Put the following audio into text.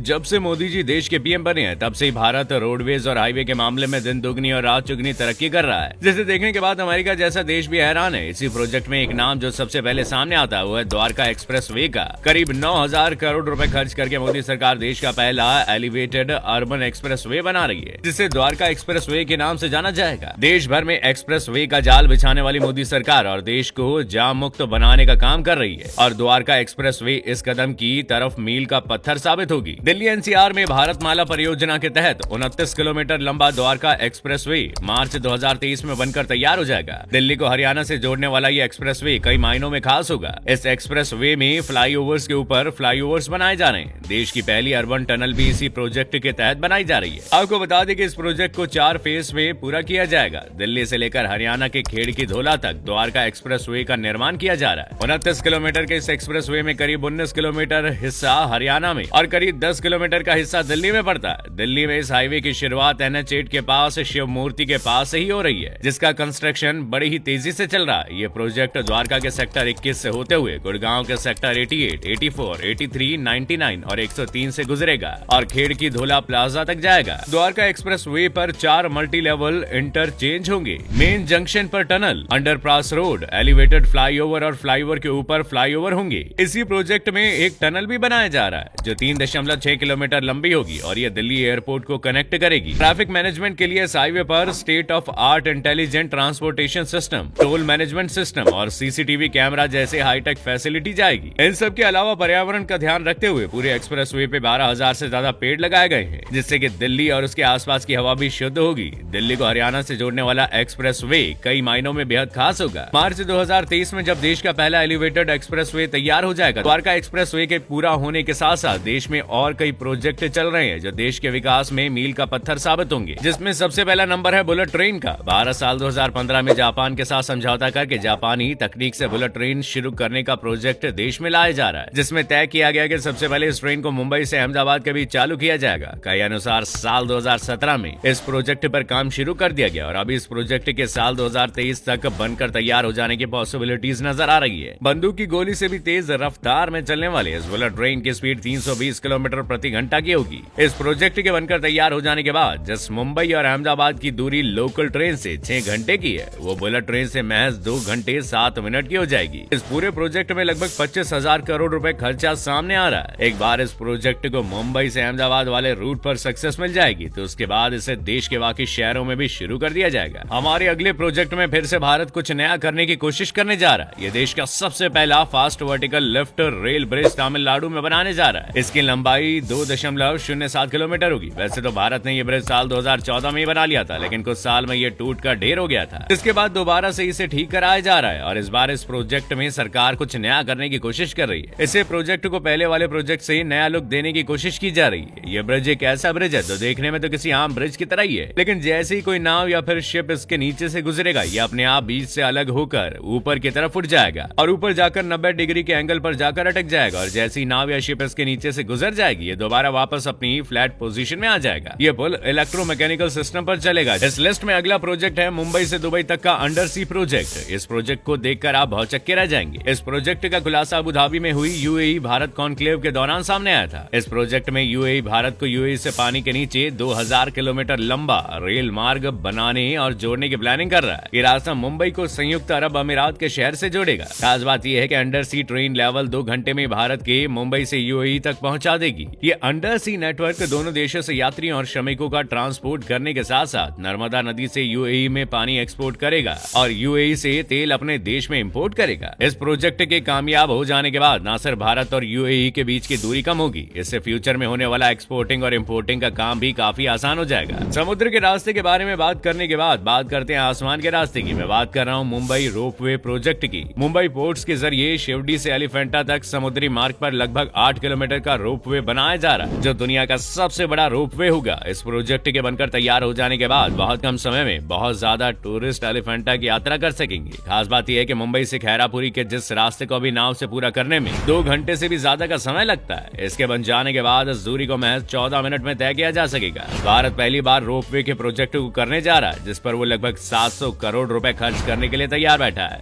जब से मोदी जी देश के पीएम बने हैं तब से ही भारत रोडवेज और हाईवे के मामले में दिन दुगनी और रात चुगनी तरक्की कर रहा है, जिसे देखने के बाद अमेरिका जैसा देश भी हैरान है। इसी प्रोजेक्ट में एक नाम जो सबसे पहले सामने आता है वो है द्वारका एक्सप्रेस वे का। करीब 9,000 करोड़ रुपए खर्च करके मोदी सरकार देश का पहला एलिवेटेड अर्बन एक्सप्रेस वे बना रही है, जिसे द्वारका एक्सप्रेस वे के नाम से जाना जाएगा। देश भर में एक्सप्रेस वे का जाल बिछाने वाली मोदी सरकार और देश को जाम मुक्त बनाने का काम कर रही है, और द्वारका एक्सप्रेस वे इस कदम की तरफ मील का पत्थर साबित होगी। दिल्ली एनसीआर में भारतमाला परियोजना के तहत 29 किलोमीटर लंबा द्वारका एक्सप्रेस वे मार्च 2023 में बनकर तैयार हो जाएगा। दिल्ली को हरियाणा से जोड़ने वाला ये एक्सप्रेस वे कई मायनों में खास होगा। इस एक्सप्रेस वे में फ्लाईओवर्स के ऊपर फ्लाईओवर्स बनाए जा रहे हैं। देश की पहली अर्बन टनल भी इसी प्रोजेक्ट के तहत बनाई जा रही है। आपको बता दें कि इस प्रोजेक्ट को 4 फेज में पूरा किया जाएगा। दिल्ली से लेकर हरियाणा के खेड़ की धोला तक द्वारका एक्सप्रेस वे का निर्माण किया जा रहा है। 29 किलोमीटर के इस एक्सप्रेस वे में करीब 19 किलोमीटर हिस्सा हरियाणा में और करीब 10 किलोमीटर का हिस्सा दिल्ली में पड़ता है। दिल्ली में इस हाईवे की शुरुआत NH8 के पास शिव मूर्ति के पास से ही हो रही है, जिसका कंस्ट्रक्शन बड़ी ही तेजी से चल रहा है। ये प्रोजेक्ट द्वारका के सेक्टर 21 से होते हुए गुड़गांव के सेक्टर 88, 84, 83, 99 और 103 से गुजरेगा और खेड़ की धोला प्लाजा तक जाएगा। द्वारका एक्सप्रेस वे पर 4 मल्टी लेवल इंटरचेंज होंगे। मेन जंक्शन पर tunnel, underpass road, elevated flyover और फ्लाईओवर के ऊपर फ्लाईओवर होंगे। इसी प्रोजेक्ट में एक टनल भी बनाया जा रहा है जो 3.6 किलोमीटर लंबी होगी और ये दिल्ली एयरपोर्ट को कनेक्ट करेगी। ट्रैफिक मैनेजमेंट के लिए इस हाईवे पर state of art intelligent transportation system, toll management system और सीसीटीवी कैमरा जैसे हाईटेक फैसिलिटी जाएगी। इन सब के अलावा पर्यावरण का ध्यान रखते हुए पूरे एक्सप्रेस वे पे 12,000 से ज्यादा पेड़ लगाए गए हैं, जिससे कि दिल्ली और उसके आसपास की हवा भी शुद्ध होगी। दिल्ली को हरियाणा से जोड़ने वाला एक्सप्रेस वे कई मायनों में बेहद खास होगा। मार्च 2023 में जब देश का पहला एलिवेटेड एक्सप्रेस वे तैयार हो जाएगा, द्वारका एक्सप्रेस वे के पूरा होने के साथ साथ देश में और कई प्रोजेक्ट चल रहे हैं जो देश के विकास में मील का पत्थर साबित होंगे, जिसमें सबसे पहला नंबर है बुलेट ट्रेन का। भारत साल 2015 में जापान के साथ समझौता करके जापानी तकनीक से बुलेट ट्रेन शुरू करने का प्रोजेक्ट देश में लाया जा रहा है, जिसमें तय किया गया कि सबसे पहले इस ट्रेन को मुंबई से अहमदाबाद के बीच चालू किया जाएगा। कई अनुसार साल 2017 में इस प्रोजेक्ट पर काम शुरू कर दिया गया और अभी इस प्रोजेक्ट के साल 2023 तक बनकर तैयार हो जाने की पॉसिबिलिटीज नजर आ रही है। बंदूक की गोली से भी तेज रफ्तार में चलने वाले इस बुलेट ट्रेन की स्पीड 320 किलोमीटर प्रति घंटा की होगी। इस प्रोजेक्ट के बनकर तैयार हो जाने के बाद जिस मुंबई और अहमदाबाद की दूरी लोकल ट्रेन से 6 घंटे की है, वो बुलेट ट्रेन से महज 2 घंटे 7 मिनट की हो जाएगी। इस पूरे प्रोजेक्ट में लगभग 25,000 करोड़ रुपए खर्चा सामने आ रहा है। एक बार इस प्रोजेक्ट को मुंबई से अहमदाबाद वाले रूट पर सक्सेस मिल जाएगी तो उसके बाद इसे देश के बाकी शहरों में भी शुरू कर दिया जाएगा। हमारे अगले प्रोजेक्ट में फिर से भारत कुछ नया करने की कोशिश करने जा रहा है। ये देश का सबसे पहला fast vertical lift rail bridge Tamil Nadu में बनाने जा रहा है। इसकी लंबाई 2.07 किलोमीटर होगी। वैसे तो भारत ने ये ब्रिज साल 2014 में ही बना लिया था, लेकिन कुछ साल में ये टूट कर ढेर हो गया था। इसके बाद दोबारा से इसे ठीक कराया जा रहा है और इस बार इस प्रोजेक्ट में सरकार कुछ नया करने की कोशिश कर रही है। इसे प्रोजेक्ट को पहले वाले प्रोजेक्ट से नया लुक देने की कोशिश की जा रही है। ये ब्रिज एक ऐसा ब्रिज है जो देखने में तो किसी आम ब्रिज की तरह ही है, लेकिन जैसे ही कोई नाव या फिर शिप इसके नीचे से गुजरेगा, ये अपने आप बीच से अलग होकर ऊपर की तरफ उठ जाएगा और ऊपर जाकर 90 डिग्री के एंगल पर जाकर अटक जाएगा और जैसी नाव या शिप इसके नीचे से गुजर जाएगी, ये दोबारा वापस अपनी फ्लैट पोजीशन में आ जाएगा। ये पुल इलेक्ट्रोमैकेनिकल सिस्टम पर चलेगा। इस लिस्ट में अगला प्रोजेक्ट है मुंबई से दुबई तक का अंडर सी प्रोजेक्ट। इस प्रोजेक्ट को देखकर आप भौचक्के रह जाएंगे। इस प्रोजेक्ट का खुलासा अबू धाबी में हुई यूएई भारत कॉन्क्लेव के दौरान सामने आया था। इस प्रोजेक्ट में यूएई भारत को यूएई से पानी के नीचे 2000 किलोमीटर लंबा रेल मार्ग बनाने और जोड़ने की प्लानिंग कर रहा है। ये रास्ता मुंबई को संयुक्त अरब अमीरात के शहर से जोड़ेगा। खास बात यह है कि अंडर सी ट्रेन लेवल 2 घंटे में भारत के मुंबई से यूएई तक पहुंचा देगी। ये अंडर सी नेटवर्क दोनों देशों से यात्रियों और श्रमिकों का ट्रांसपोर्ट करने के साथ साथ नर्मदा नदी से यूएई में पानी एक्सपोर्ट करेगा और यूएई से तेल अपने देश में इंपोर्ट करेगा। इस प्रोजेक्ट के कामयाब हो जाने के बाद न सिर्फ भारत और यूएई के बीच की दूरी कम होगी, इससे फ्यूचर में होने वाला एक्सपोर्टिंग और इंपोर्टिंग का काम भी काफी आसान हो जाएगा। समुद्र के रास्ते के बारे में बात करने के बाद बात करते हैं आसमान के रास्ते की। मैं बात कर रहा हूँ मुंबई रोपवे प्रोजेक्ट की। मुंबई पोर्ट्स के जरिए शिवडी से एलिफेंटा तक समुद्री मार्ग पर लगभग 8 किलोमीटर का रोपवे बनाया जा रहा है, जो दुनिया का सबसे बड़ा रोपवे होगा। इस प्रोजेक्ट के बनकर तैयार हो जाने के बाद बहुत कम समय में बहुत ज्यादा टूरिस्ट एलिफेंटा की यात्रा कर सकेंगे। खास बात यह है कि मुंबई से खैरापुरी के जिस रास्ते को भी नाव से पूरा करने में 2 घंटे से भी ज्यादा का समय लगता है, इसके बन जाने के बाद इस दूरी को महज 14 मिनट में तय किया जा सकेगा। भारत पहली बार रोपवे के प्रोजेक्ट को करने जा रहा है, जिस पर वो लगभग 700 करोड़ रुपए खर्च करने के लिए तैयार बैठा है।